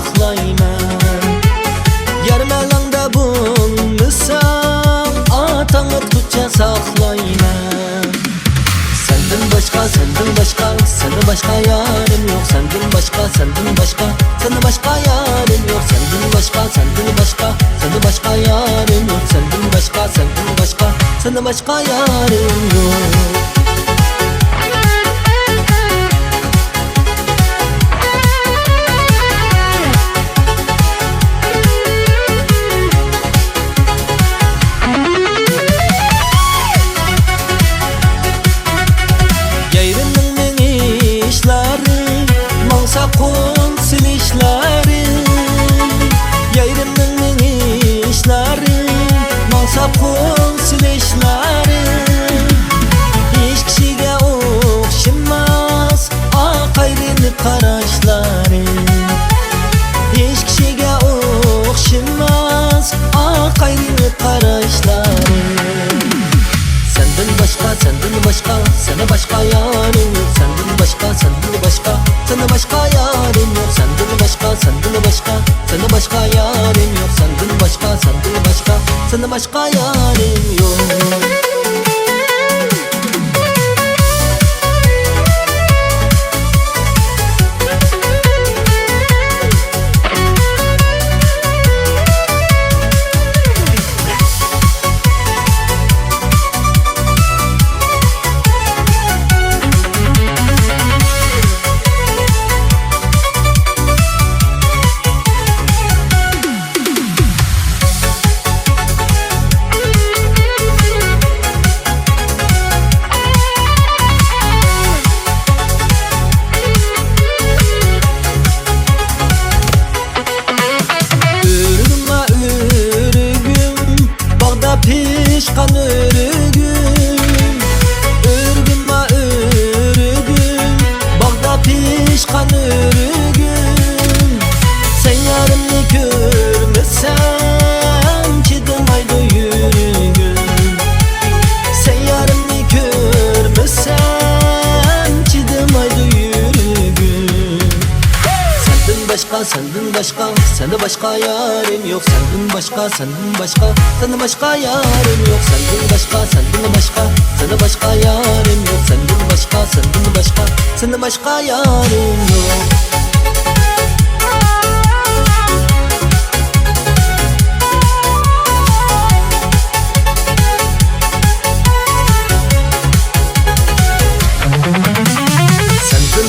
saklayman. Yarmalangda bulmuşsam atаңы tutça saklayman. Senden başka, senden başka, senden başka yarım yok. Senden başka, senden başka, senden başka yarım yok. Senden başka, senden başka, senden başka yarım yok. Senden başka, senden başka, senden başka yarım yok. Sakın silişleri, yayrımның işleri, sakın silişleri. Hiç kişiге okşamaz akayrini karaşları. Hiç kişiге okşamaz akayrini karaşları. Senden başka, senden başka, sana başka yarım yok. Senden başka, senden başka, sana başka yarım yok. Senden başka, senden başka, sana başka yarım yok. Senden başka, senden başka, sana başka yarım yok. Pişkan örgüm, örgüme örgüm, bağda pişkan örgüm. Sen yarımni görmesen çıdımaydı yürgüm. Sen yarımni görmesen çıdımaydı yürgüm. Senden başka, senden başka, sende başka yarım yok. Senden başka, senden başka, sende başka yarım yok. Senden başka, senden başka, sende başka yarım yok. Senden başka, senden başka, sende başka yarım yok.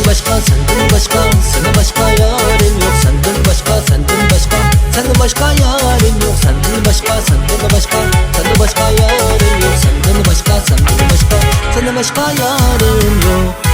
Başka, senden başka, sana başka yarım yok. Senden başka, senden başka, senden başka yarım yok. Senden başka, senden başka, senden başka yarım yok. Senden başka, senden başka, sana başka yarım yok.